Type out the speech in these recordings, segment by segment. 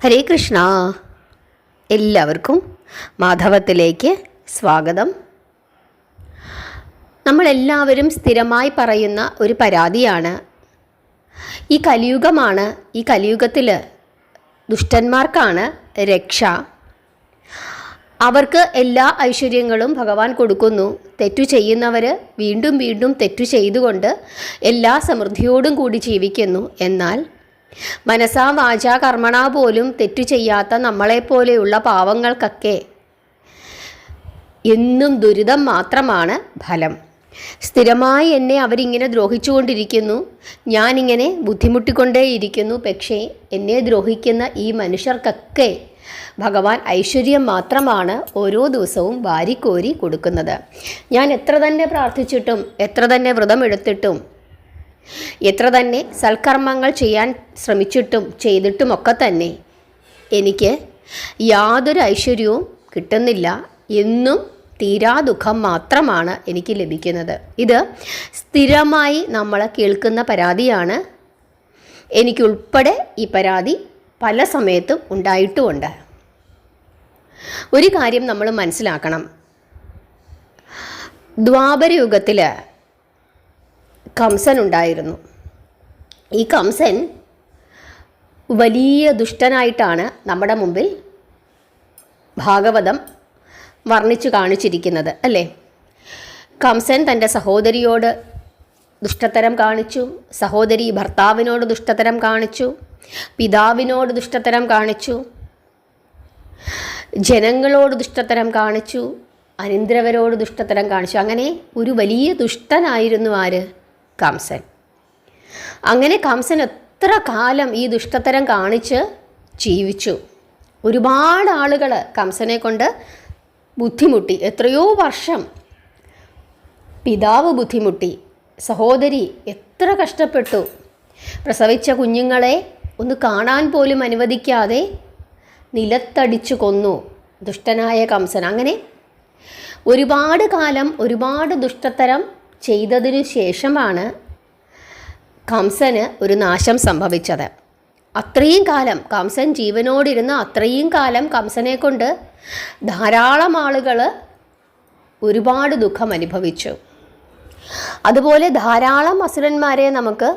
ഹരേ കൃഷ്ണ. എല്ലാവർക്കും മാധവത്തിലേക്ക് സ്വാഗതം. നമ്മളെല്ലാവരും സ്ഥിരമായി പറയുന്ന ഒരു പരാതിയാണ്, ഈ കലിയുഗമാണ്, ഈ കലിയുഗത്തിൽ ദുഷ്ടന്മാർക്കാണ് രക്ഷ. അവർക്ക് എല്ലാ ഐശ്വര്യങ്ങളും ഭഗവാൻ കൊടുക്കുന്നു. തെറ്റു ചെയ്യുന്നവർ വീണ്ടും വീണ്ടും തെറ്റു ചെയ്തുകൊണ്ട് എല്ലാ സമൃദ്ധിയോടും കൂടി ജീവിക്കുന്നു. എന്നാൽ മനസാ വാചാ കർമ്മണ പോലും തെറ്റു ചെയ്യാത്ത നമ്മളെപ്പോലെയുള്ള പാവങ്ങൾക്കൊക്കെ എന്നും ദുരിതം മാത്രമാണ് ഫലം. സ്ഥിരമായി എന്നെ അവരിങ്ങനെ ദ്രോഹിച്ചുകൊണ്ടിരിക്കുന്നു, ഞാനിങ്ങനെ ബുദ്ധിമുട്ടിക്കൊണ്ടേയിരിക്കുന്നു. പക്ഷേ എന്നെ ദ്രോഹിക്കുന്ന ഈ മനുഷ്യർക്കൊക്കെ ഭഗവാൻ ഐശ്വര്യം മാത്രമാണ് ഓരോ ദിവസവും വാരിക്കോരി കൊടുക്കുന്നത്. ഞാൻ എത്ര തന്നെ പ്രാർത്ഥിച്ചിട്ടും, എത്ര തന്നെ വ്രതമെടുത്തിട്ടും, എത്ര തന്നെ സൽക്കർമ്മങ്ങൾ ചെയ്യാൻ ശ്രമിച്ചിട്ടും ചെയ്തിട്ടുമൊക്കെ തന്നെ എനിക്ക് യാതൊരു ഐശ്വര്യവും കിട്ടുന്നില്ല. എന്നും തീരാ ദുഃഖം മാത്രമാണ് എനിക്ക് ലഭിക്കുന്നത്. ഇത് സ്ഥിരമായി നമ്മൾ കേൾക്കുന്ന പരാതിയാണ്. എനിക്കുൾപ്പെടെ ഈ പരാതി പല സമയത്തും ഉണ്ടായിട്ടുമുണ്ട്. ഒരു കാര്യം നമ്മൾ മനസ്സിലാക്കണം. ദ്വാപരയുഗത്തിൽ കംസൻ ഉണ്ടായിരുന്നു. ഈ കംസൻ വലിയ ദുഷ്ടനായിട്ടാണ് നമ്മുടെ മുമ്പിൽ ഭാഗവതം വർണ്ണിച്ചു കാണിച്ചിരിക്കുന്നത്, അല്ലേ? കംസൻ തൻ്റെ സഹോദരിയോട് ദുഷ്ടതരം കാണിച്ചു, സഹോദരി ഭർത്താവിനോട് ദുഷ്ടതരം കാണിച്ചു, പിതാവിനോട് ദുഷ്ടതരം കാണിച്ചു, ജനങ്ങളോട് ദുഷ്ടതരം കാണിച്ചു, അനിന്ദ്രവരോട് ദുഷ്ടതരം കാണിച്ചു. അങ്ങനെ ഒരു വലിയ ദുഷ്ടനായിരുന്നു ആര്? കംസൻ. അങ്ങനെ കംസൻ എത്ര കാലം ഈ ദുഷ്ടതരം കാണിച്ച് ജീവിച്ചു. ഒരുപാട് ആളുകൾ കംസനെ കൊണ്ട് ബുദ്ധിമുട്ടി. എത്രയോ വർഷം പിതാവ് ബുദ്ധിമുട്ടി, സഹോദരി എത്ര കഷ്ടപ്പെട്ടു. പ്രസവിച്ച കുഞ്ഞുങ്ങളെ ഒന്ന് കാണാൻ പോലും അനുവദിക്കാതെ നിലത്തടിച്ചു കൊന്നു ദുഷ്ടനായ കംസൻ. അങ്ങനെ ഒരുപാട് കാലം ഒരുപാട് ദുഷ്ടതരം ചെയ്തതിനു ശേഷമാണ് കംസന് ഒരു നാശം സംഭവിച്ചത്. അത്രയും കാലം കംസൻ ജീവനോടിരുന്ന അത്രയും കാലം കംസനെ കൊണ്ട് ധാരാളം ആളുകൾ ഒരുപാട് ദുഃഖം അനുഭവിച്ചു. അതുപോലെ ധാരാളം അസുരന്മാരെ നമുക്ക്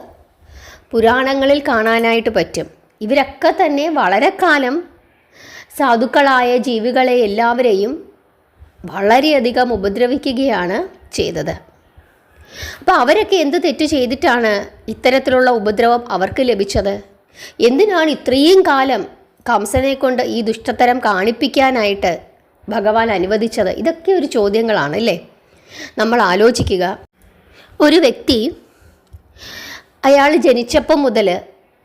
പുരാണങ്ങളിൽ കാണാനായിട്ട് പറ്റും. ഇവരൊക്കെ തന്നെ വളരെ കാലം സാധുക്കളായ ജീവികളെ എല്ലാവരെയും വളരെയധികം ഉപദ്രവിക്കുകയാണ് ചെയ്തത്. അപ്പോൾ അവരൊക്കെ എന്ത് തെറ്റ് ചെയ്തിട്ടാണ് ഇത്തരത്തിലുള്ള ഉപദ്രവം അവർക്ക് ലഭിച്ചത്? എന്തിനാണ് ഇത്രയും കാലം കംസനെ കൊണ്ട് ഈ ദുഷ്ടതരം കാണിപ്പിക്കാനായിട്ട് ഭഗവാൻ അനുവദിച്ചത്? ഇതൊക്കെ ഒരു ചോദ്യങ്ങളാണ്, അല്ലേ? നമ്മൾ ആലോചിക്കുക. ഒരു വ്യക്തി അയാൾ ജനിച്ചപ്പം മുതൽ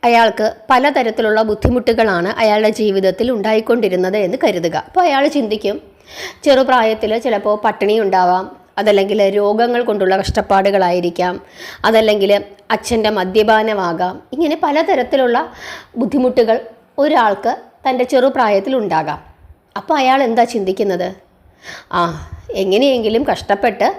അയാൾക്ക് പലതരത്തിലുള്ള ബുദ്ധിമുട്ടുകളാണ് അയാളുടെ ജീവിതത്തിൽ ഉണ്ടായിക്കൊണ്ടിരുന്നത് എന്ന് കരുതുക. അപ്പോൾ അയാൾ ചിന്തിക്കും, ചെറുപ്രായത്തിൽ ചിലപ്പോൾ പട്ടിണി ഉണ്ടാവാം, അതല്ലെങ്കിൽ രോഗങ്ങൾ കൊണ്ടുള്ള കഷ്ടപ്പാടുകളായിരിക്കാം, അതല്ലെങ്കിൽ അച്ഛൻ്റെ മദ്യപാനമാകാം. ഇങ്ങനെ പലതരത്തിലുള്ള ബുദ്ധിമുട്ടുകൾ ഒരാൾക്ക് തൻ്റെ ചെറുപ്രായത്തിൽ ഉണ്ടാകാം. അപ്പോൾ അയാൾ എന്താ ചിന്തിക്കുന്നത്? എങ്ങനെയെങ്കിലും കഷ്ടപ്പെട്ട്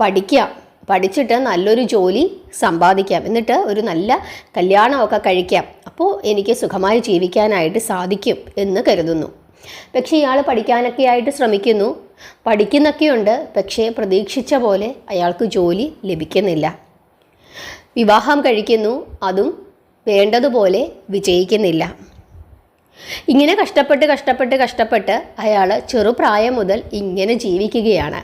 പഠിക്കാം, പഠിച്ചിട്ട് നല്ലൊരു ജോലി സമ്പാദിക്കാം, എന്നിട്ട് ഒരു നല്ല കല്യാണമൊക്കെ കഴിക്കാം, അപ്പോൾ എനിക്ക് സുഖമായി ജീവിക്കാനായിട്ട് സാധിക്കും എന്ന് കരുതുന്നു. പക്ഷേ ഇയാൾ പഠിക്കാനൊക്കെ ആയിട്ട് ശ്രമിക്കുന്നു, പഠിക്കുന്നൊക്കെയുണ്ട്. പക്ഷേ പ്രതീക്ഷിച്ച പോലെ അയാൾക്ക് ജോലി ലഭിക്കുന്നില്ല. വിവാഹം കഴിക്കുന്നു, അതും വേണ്ടതുപോലെ വിജയിക്കുന്നില്ല. ഇങ്ങനെ കഷ്ടപ്പെട്ട് അയാൾ ചെറുപ്രായം മുതൽ ഇങ്ങനെ ജീവിക്കുകയാണ്.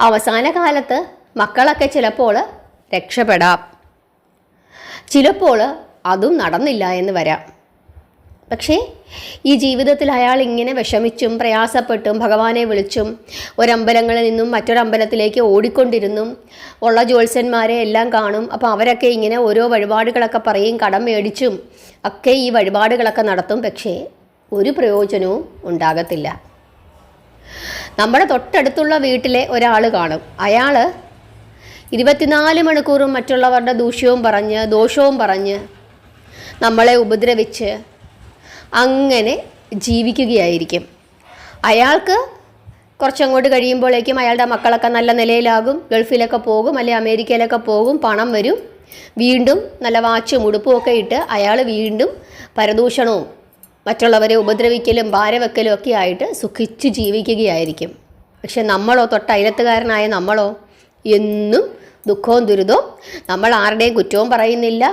അവസാന കാലത്ത് മക്കളൊക്കെ ചിലപ്പോൾ രക്ഷപ്പെടാം, ചിലപ്പോൾ അതും നടന്നില്ല എന്ന് വരാം. പക്ഷേ ഈ ജീവിതത്തിൽ അയാൾ ഇങ്ങനെ വിഷമിച്ചും പ്രയാസപ്പെട്ടും ഭഗവാനെ വിളിച്ചും ഒരമ്പലങ്ങളിൽ നിന്നും മറ്റൊരമ്പലത്തിലേക്ക് ഓടിക്കൊണ്ടിരുന്നും ഉള്ള ജ്യോത്സ്യന്മാരെ എല്ലാം കാണും. അപ്പോൾ അവരൊക്കെ ഇങ്ങനെ ഓരോ വഴിപാടുകളൊക്കെ പറയും, കടം മേടിച്ചും ഒക്കെ ഈ വഴിപാടുകളൊക്കെ നടത്തും. പക്ഷേ ഒരു പ്രയോജനവും ഉണ്ടാകത്തില്ല. നമ്മുടെ തൊട്ടടുത്തുള്ള വീട്ടിലെ ഒരാൾ കാണും, അയാൾ 24 മണിക്കൂറും മറ്റുള്ളവരുടെ ദോഷവും പറഞ്ഞ് നമ്മളെ ഉപദ്രവിച്ച് അങ്ങനെ ജീവിക്കുകയായിരിക്കും. അയാൾക്ക് കുറച്ചങ്ങോട്ട് കഴിയുമ്പോഴേക്കും അയാളുടെ മക്കളൊക്കെ നല്ല നിലയിലാകും, ഗൾഫിലൊക്കെ പോകും, അല്ലെങ്കിൽ അമേരിക്കയിലൊക്കെ പോകും, പണം വരും, വീണ്ടും നല്ല വാച്ചും ഉടുപ്പും ഒക്കെ ഇട്ട് അയാൾ വീണ്ടും പരദൂഷണവും മറ്റുള്ളവരെ ഉപദ്രവിക്കലും ഭാരവെക്കലും ഒക്കെ ആയിട്ട് സുഖിച്ച് ജീവിക്കുകയായിരിക്കും. പക്ഷെ നമ്മളോ, തൊട്ടയലത്തുകാരനായ നമ്മളോ എന്നും ദുഃഖവും ദുരിതവും. നമ്മൾ ആരുടെയും കുറ്റവും പറയുന്നില്ല,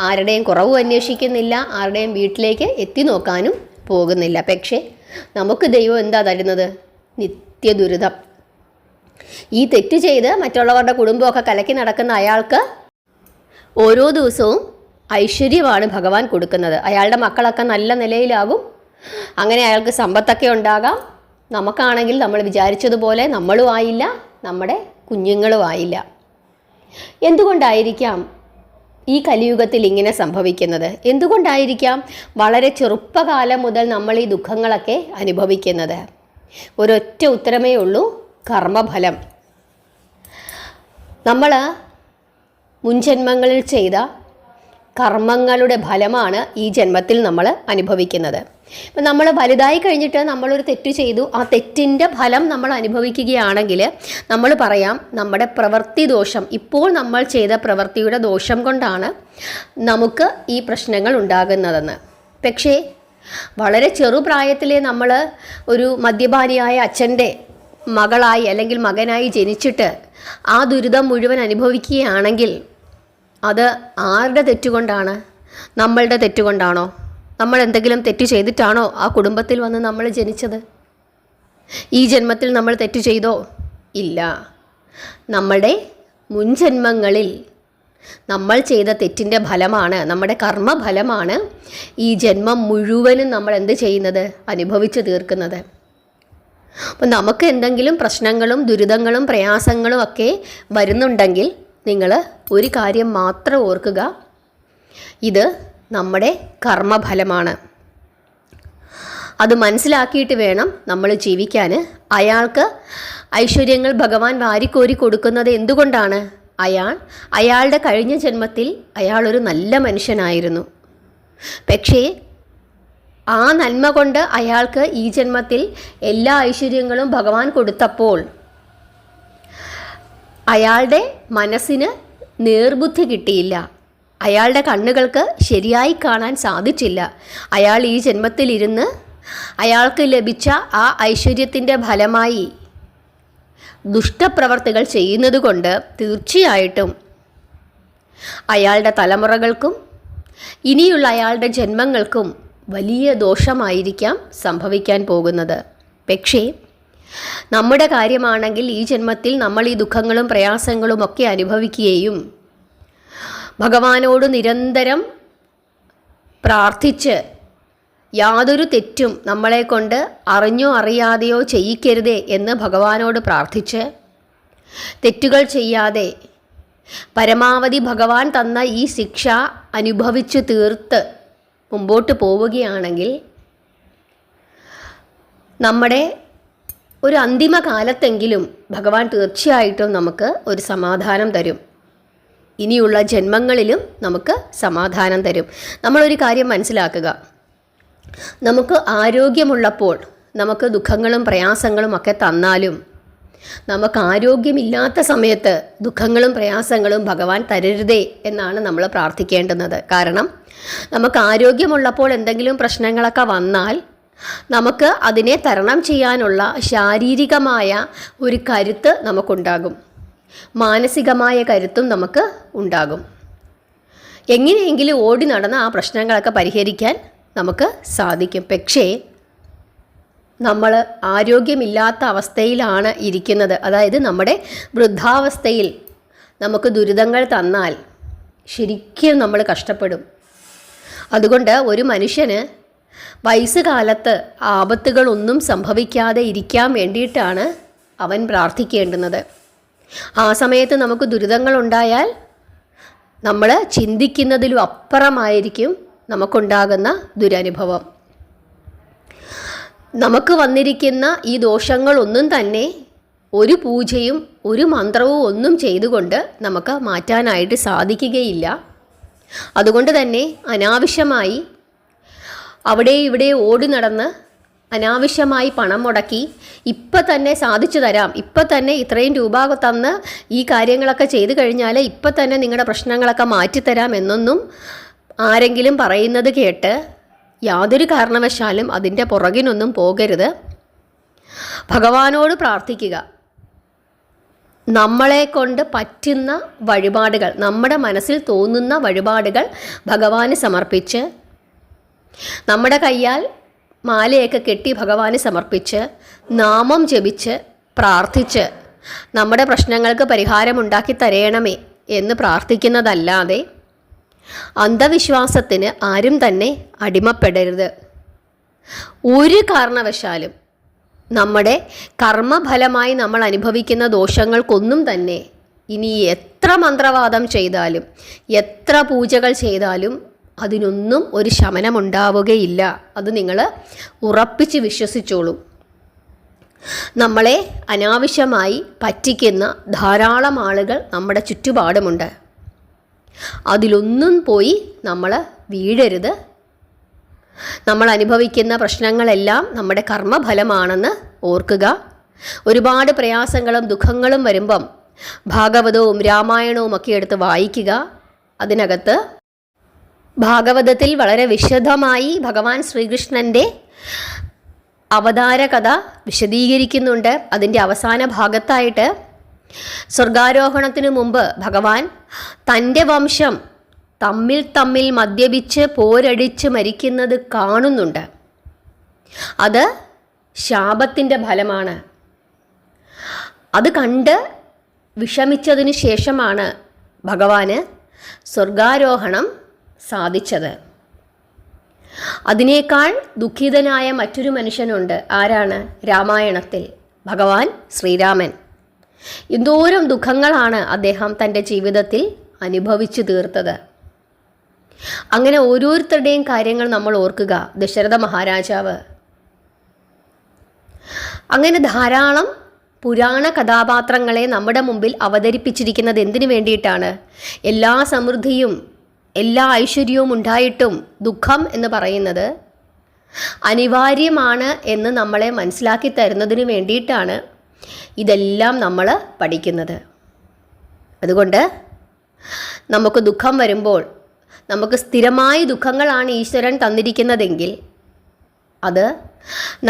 ആരുടെയും കുറവും അന്വേഷിക്കുന്നില്ല, ആരുടെയും വീട്ടിലേക്ക് എത്തി നോക്കാനും പോകുന്നില്ല. പക്ഷേ നമുക്ക് ദൈവം എന്താ തരുന്നത്? നിത്യദുരിതം. ഈ തെറ്റ് ചെയ്ത് മറ്റുള്ളവരുടെ കുടുംബമൊക്കെ കലക്കി നടക്കുന്ന അയാൾക്ക് ഓരോ ദിവസവും ഐശ്വര്യമാണ് ഭഗവാൻ കൊടുക്കുന്നത്. അയാളുടെ മക്കളൊക്കെ നല്ല നിലയിലാകും. അങ്ങനെ അയാൾക്ക് സമ്പത്തൊക്കെ ഉണ്ടാകാം. നമുക്കാണെങ്കിൽ നമ്മൾ വിചാരിച്ചതുപോലെ നമ്മളും ആയില്ല, നമ്മുടെ കുഞ്ഞുങ്ങളും ആയില്ല. എന്തുകൊണ്ടായിരിക്കാം ഈ കലിയുഗത്തിൽ ഇങ്ങനെ സംഭവിക്കുന്നത്? എന്തുകൊണ്ടായിരിക്കാം വളരെ ചെറുപ്പകാലം മുതൽ നമ്മൾ ഈ ദുഃഖങ്ങളൊക്കെ അനുഭവിക്കുന്നത്? ഒരൊറ്റ ഉത്തരമേ ഉള്ളൂ: കർമ്മഫലം. നമ്മൾ മുൻജന്മങ്ങളിൽ ചെയ്ത കർമ്മങ്ങളുടെ ഫലമാണ് ഈ ജന്മത്തിൽ നമ്മൾ അനുഭവിക്കുന്നത്. ഇപ്പം നമ്മൾ വലുതായി കഴിഞ്ഞിട്ട് നമ്മളൊരു തെറ്റ് ചെയ്തു, ആ തെറ്റിൻ്റെ ഫലം നമ്മൾ അനുഭവിക്കുകയാണെങ്കിൽ നമ്മൾ പറയാം നമ്മുടെ പ്രവൃത്തി ദോഷം, ഇപ്പോൾ നമ്മൾ ചെയ്ത പ്രവൃത്തിയുടെ ദോഷം കൊണ്ടാണ് നമുക്ക് ഈ പ്രശ്നങ്ങൾ ഉണ്ടാകുന്നതെന്ന്. പക്ഷേ വളരെ ചെറുപ്രായത്തിലെ നമ്മൾ ഒരു മദ്യപാനിയായ അച്ഛൻ്റെ മകളായി അല്ലെങ്കിൽ മകനായി ജനിച്ചിട്ട് ആ ദുരിതം മുഴുവൻ അനുഭവിക്കുകയാണെങ്കിൽ അത് ആരുടെ തെറ്റുകൊണ്ടാണ്? നമ്മളുടെ തെറ്റുകൊണ്ടാണോ? നമ്മൾ എന്തെങ്കിലും തെറ്റ് ചെയ്തിട്ടാണോ ആ കുടുംബത്തിൽ വന്ന് നമ്മൾ ജനിച്ചത്? ഈ ജന്മത്തിൽ നമ്മൾ തെറ്റ് ചെയ്തോ? ഇല്ല. നമ്മുടെ മുൻജന്മങ്ങളിൽ നമ്മൾ ചെയ്ത തെറ്റിൻ്റെ ഫലമാണ്, നമ്മുടെ കർമ്മഫലമാണ് ഈ ജന്മം മുഴുവനും നമ്മൾ എന്ത് ചെയ്യുന്നത്? അനുഭവിച്ച് തീർക്കുന്നത്. അപ്പം നമുക്ക് എന്തെങ്കിലും പ്രശ്നങ്ങളും ദുരിതങ്ങളും പ്രയാസങ്ങളും ഒക്കെ വരുന്നുണ്ടെങ്കിൽ നിങ്ങൾ ഒരു കാര്യം മാത്രം ഓർക്കുക: ഇത് നമ്മുടെ കർമ്മഫലമാണ്. അത് മനസ്സിലാക്കിയിട്ട് വേണം നമ്മൾ ജീവിക്കാൻ. അയാൾക്ക് ഐശ്വര്യങ്ങൾ ഭഗവാൻ വാരിക്കോരി കൊടുക്കുന്നത് എന്തുകൊണ്ടാണ്? അയാളുടെ കഴിഞ്ഞ ജന്മത്തിൽ അയാളൊരു നല്ല മനുഷ്യനായിരുന്നു. പക്ഷേ ആ നന്മ കൊണ്ട് അയാൾക്ക് ഈ ജന്മത്തിൽ എല്ലാ ഐശ്വര്യങ്ങളും ഭഗവാൻ കൊടുത്തപ്പോൾ അയാളുടെ മനസ്സിന് നേർബുദ്ധി കിട്ടിയില്ല. അയാളുടെ കണ്ണുകൾക്ക് ശരിയായി കാണാൻ സാധിച്ചില്ല. അയാൾ ഈ ജന്മത്തിലിരുന്ന് അയാൾക്ക് ലഭിച്ച ആ ഐശ്വര്യത്തിൻ്റെ ഫലമായി ദുഷ്ടപ്രവർത്തികൾ ചെയ്യുന്നത് കൊണ്ട് തീർച്ചയായിട്ടും അയാളുടെ തലമുറകൾക്കും ഇനിയുള്ള അയാളുടെ ജന്മങ്ങൾക്കും വലിയ ദോഷമായിരിക്കാം സംഭവിക്കാൻ പോകുന്നത്. പക്ഷേ നമ്മുടെ കാര്യമാണെങ്കിൽ ഈ ജന്മത്തിൽ നമ്മൾ ഈ ദുഃഖങ്ങളും പ്രയാസങ്ങളും ഒക്കെ അനുഭവിക്കുകയും ഭഗവാനോട് നിരന്തരം പ്രാർത്ഥിച്ച് യാതൊരു തെറ്റും നമ്മളെ കൊണ്ട് അറിഞ്ഞോ അറിയാതെയോ ചെയ്യിക്കരുതേ എന്ന് ഭഗവാനോട് പ്രാർത്ഥിച്ച് തെറ്റുകൾ ചെയ്യാതെ പരമാവധി ഭഗവാൻ തന്ന ഈ ശിക്ഷ അനുഭവിച്ചു തീർത്ത് മുമ്പോട്ട് പോവുകയാണെങ്കിൽ നമ്മുടെ ഒരു അന്തിമ കാലത്തെങ്കിലും ഭഗവാൻ തീർച്ചയായിട്ടും നമുക്ക് ഒരു സമാധാനം തരും. ഇനിയുള്ള ജന്മങ്ങളിലും നമുക്ക് സമാധാനം തരും. നമ്മളൊരു കാര്യം മനസ്സിലാക്കുക: നമുക്ക് ആരോഗ്യമുള്ളപ്പോൾ നമുക്ക് ദുഃഖങ്ങളും പ്രയാസങ്ങളും ഒക്കെ തന്നാലും നമുക്ക് ആരോഗ്യമില്ലാത്ത സമയത്ത് ദുഃഖങ്ങളും പ്രയാസങ്ങളും ഭഗവാൻ തരരുതേ എന്നാണ് നമ്മൾ പ്രാർത്ഥിക്കേണ്ടുന്നത്. കാരണം നമുക്ക് ആരോഗ്യമുള്ളപ്പോൾ എന്തെങ്കിലും പ്രശ്നങ്ങളൊക്കെ വന്നാൽ നമുക്ക് അതിനെ തരണം ചെയ്യാനുള്ള ശാരീരികമായ ഒരു കരുത്ത് നമുക്കുണ്ടാകും, മാനസികമായ കരുത്തും നമുക്ക് ഉണ്ടാകും. എങ്ങനെയെങ്കിലും ഓടി നടന്ന് ആ പ്രശ്നങ്ങളൊക്കെ പരിഹരിക്കാൻ നമുക്ക് സാധിക്കും. പക്ഷേ നമ്മൾ ആരോഗ്യമില്ലാത്ത അവസ്ഥയിലാണ് ഇരിക്കുന്നത്, അതായത് നമ്മുടെ വൃദ്ധാവസ്ഥയിൽ നമുക്ക് ദുരിതങ്ങൾ തന്നാൽ ശരിക്കും നമ്മൾ കഷ്ടപ്പെടും. അതുകൊണ്ട് ഒരു മനുഷ്യന് വയസ്സുകാലത്ത് ആപത്തുകളൊന്നും സംഭവിക്കാതെ ഇരിക്കാൻ വേണ്ടിയിട്ടാണ് അവൻ പ്രാർത്ഥിക്കേണ്ടുന്നത്. ആ സമയത്ത് നമുക്ക് ദുരിതങ്ങളുണ്ടായാൽ നമ്മൾ ചിന്തിക്കുന്നതിലും അപ്പുറമായിരിക്കും നമുക്കുണ്ടാകുന്ന ദുരനുഭവം. നമുക്ക് വന്നിരിക്കുന്ന ഈ ദോഷങ്ങളൊന്നും തന്നെ ഒരു പൂജയും ഒരു മന്ത്രവും ഒന്നും ചെയ്തുകൊണ്ട് നമുക്ക് മാറ്റാനായിട്ട് സാധിക്കുകയില്ല. അതുകൊണ്ട് തന്നെ അനാവശ്യമായി അവിടെ ഇവിടെ ഓടി നടന്ന് അനാവശ്യമായി പണം മുടക്കി ഇപ്പം തന്നെ സാധിച്ചു തരാം, ഇപ്പം തന്നെ ഇത്രയും രൂപ തന്ന് ഈ കാര്യങ്ങളൊക്കെ ചെയ്തു കഴിഞ്ഞാൽ ഇപ്പം തന്നെ നിങ്ങളുടെ പ്രശ്നങ്ങളൊക്കെ മാറ്റിത്തരാം എന്നൊന്നും ആരെങ്കിലും പറയുന്നത് കേട്ട് യാതൊരു കാരണവശാലും അതിൻ്റെ പുറകിനൊന്നും പോകരുത്. ഭഗവാനോട് പ്രാർത്ഥിക്കുക. നമ്മളെ കൊണ്ട് പറ്റുന്ന വഴിപാടുകൾ, നമ്മുടെ മനസ്സിൽ തോന്നുന്ന വഴിപാടുകൾ ഭഗവാന് സമർപ്പിച്ച്, നമ്മുടെ കയ്യാൽ മാലയൊക്കെ കെട്ടി ഭഗവാന് സമർപ്പിച്ച്, നാമം ജപിച്ച് പ്രാർത്ഥിച്ച് നമ്മുടെ പ്രശ്നങ്ങൾക്ക് പരിഹാരമുണ്ടാക്കി തരയണമേ എന്ന് പ്രാർത്ഥിക്കുന്നതല്ലാതെ അന്ധവിശ്വാസത്തിന് ആരും തന്നെ അടിമപ്പെടരുത്. ഒരു കാരണവശാലും നമ്മുടെ കർമ്മഫലമായി നമ്മൾ അനുഭവിക്കുന്ന ദോഷങ്ങൾക്കൊന്നും തന്നെ ഇനി എത്ര മന്ത്രവാദം ചെയ്താലും എത്ര പൂജകൾ ചെയ്താലും അതിനൊന്നും ഒരു ശമനമുണ്ടാവുകയില്ല. അത് നിങ്ങൾ ഉറപ്പിച്ച് വിശ്വസിച്ചോളൂ. നമ്മളെ അനാവശ്യമായി പറ്റിക്കുന്ന ധാരാളം ആളുകൾ നമ്മുടെ ചുറ്റുപാടുമുണ്ട്. അതിലൊന്നും പോയി നമ്മൾ വീഴരുത്. നമ്മൾ അനുഭവിക്കുന്ന പ്രശ്നങ്ങളെല്ലാം നമ്മുടെ കർമ്മഫലമാണെന്ന് ഓർക്കുക. ഒരുപാട് പ്രയാസങ്ങളും ദുഃഖങ്ങളും വരുമ്പം ഭാഗവതവും രാമായണവും ഒക്കെ എടുത്ത് വായിക്കുക. അതിനകത്ത് ഭാഗവതത്തിൽ വളരെ വിശദമായി ഭഗവാൻ ശ്രീകൃഷ്ണൻ്റെ അവതാര കഥ വിശദീകരിക്കുന്നുണ്ട്. അതിൻ്റെ അവസാന ഭാഗത്തായിട്ട് സ്വർഗാരോഹണത്തിന് മുമ്പ് ഭഗവാൻ തൻ്റെ വംശം തമ്മിൽ മദ്യപിച്ച് പോരടിച്ച് മരിക്കുന്നത് കാണുന്നുണ്ട്. അത് ശാപത്തിൻ്റെ ഫലമാണ്. അത് കണ്ട് വിഷമിച്ചതിന് ശേഷമാണ് ഭഗവാന് സ്വർഗാരോഹണം സാധിച്ചത്. അതിനേക്കാൾ ദുഃഖിതനായ മറ്റൊരു മനുഷ്യനുണ്ട്. ആരാണ്? രാമായണത്തിൽ ഭഗവാൻ ശ്രീരാമൻ. എന്തോരം ദുഃഖങ്ങളാണ് അദ്ദേഹം തൻ്റെ ജീവിതത്തിൽ അനുഭവിച്ചു തീർത്തത്. അങ്ങനെ ഓരോരുത്തരുടെയും കാര്യങ്ങൾ നമ്മൾ ഓർക്കുക. ദശരഥ മഹാരാജാവ്, അങ്ങനെ ധാരാളം പുരാണ കഥാപാത്രങ്ങളെ നമ്മുടെ മുമ്പിൽ അവതരിപ്പിച്ചിരിക്കുന്നത് എന്തിനു വേണ്ടിയിട്ടാണ്? എല്ലാ സമൃദ്ധിയും എല്ലാ ഐശ്വര്യവും ഉണ്ടായിട്ടും ദുഃഖം എന്ന് പറയുന്നത് അനിവാര്യമാണ് എന്ന് നമ്മളെ മനസ്സിലാക്കി തരുന്നതിന് വേണ്ടിയിട്ടാണ് ഇതെല്ലാം നമ്മൾ പഠിക്കുന്നത്. അതുകൊണ്ട് നമുക്ക് ദുഃഖം വരുമ്പോൾ, നമുക്ക് സ്ഥിരമായി ദുഃഖങ്ങളാണ് ഈശ്വരൻ തന്നിരിക്കുന്നതെങ്കിൽ അത്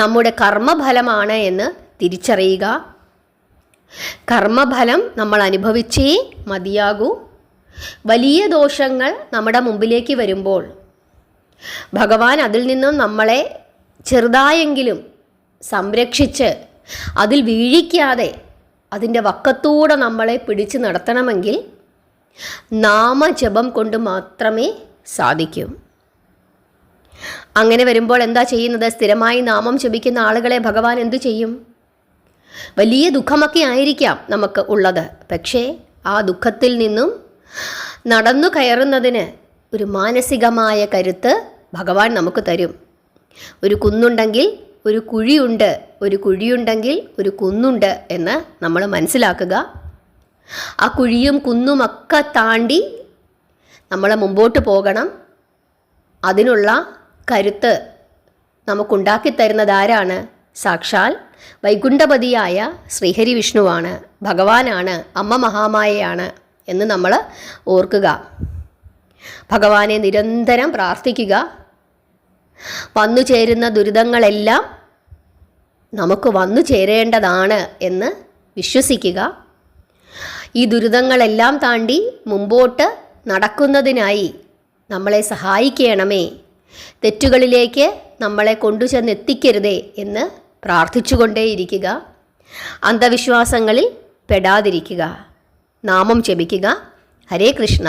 നമ്മുടെ കർമ്മഫലമാണ് എന്ന് തിരിച്ചറിയുക. കർമ്മഫലം നമ്മൾ അനുഭവിച്ചേ മതിയാകൂ. വലിയ ദോഷങ്ങൾ നമ്മുടെ മുമ്പിലേക്ക് വരുമ്പോൾ ഭഗവാൻ അതിൽ നിന്നും നമ്മളെ ചെറുതായെങ്കിലും സംരക്ഷിച്ച് അതിൽ വീഴിക്കാതെ അതിൻ്റെ വക്കത്തൂടെ നമ്മളെ പിടിച്ചു നടത്തണമെങ്കിൽ നാമജപം കൊണ്ട് മാത്രമേ സാധിക്കൂ. അങ്ങനെ വരുമ്പോൾ എന്താ ചെയ്യുന്നത്? സ്ഥിരമായി നാമം ജപിക്കുന്ന ആളുകളെ ഭഗവാൻ എന്തു ചെയ്യും? വലിയ ദുഃഖമൊക്കെ ആയിരിക്കാം നമുക്ക് ഉള്ളത്, പക്ഷേ ആ ദുഃഖത്തിൽ നിന്നും നടന്നു കയറുന്നതിന് ഒരു മാനസികമായ കരുത്ത് ഭഗവാൻ നമുക്ക് തരും. ഒരു കുന്നുണ്ടെങ്കിൽ ഒരു കുഴിയുണ്ട്, ഒരു കുഴിയുണ്ടെങ്കിൽ ഒരു കുന്നുണ്ട് എന്ന് നമ്മൾ മനസ്സിലാക്കുക. ആ കുഴിയും കുന്നുമൊക്കെ താണ്ടി നമ്മൾ മുമ്പോട്ട് പോകണം. അതിനുള്ള കരുത്ത് നമുക്കുണ്ടാക്കി തരുന്നത് ആരാണ്? സാക്ഷാൽ വൈകുണ്ഠപതിയായ ശ്രീഹരി വിഷ്ണുവാണ്, ഭഗവാനാണ്, അമ്മ മഹാമായയാണ് എന്ന് നമ്മൾ ഓർക്കുക. ഭഗവാനെ നിരന്തരം പ്രാർത്ഥിക്കുക. വന്നു ചേരുന്ന ദുരിതങ്ങളെല്ലാം നമുക്ക് വന്നു ചേരേണ്ടതാണ് എന്ന് വിശ്വസിക്കുക. ഈ ദുരിതങ്ങളെല്ലാം താണ്ടി മുമ്പോട്ട് നടക്കുന്നതിനായി നമ്മളെ സഹായിക്കണമേ, തെറ്റുകളിലേക്ക് നമ്മളെ കൊണ്ടുചെന്നെത്തിക്കരുതേ എന്ന് പ്രാർത്ഥിച്ചുകൊണ്ടേയിരിക്കുക. അന്ധവിശ്വാസങ്ങളിൽ പെടാതിരിക്കുക. നാമം ജപിക്കുക. ഹരേ കൃഷ്ണ.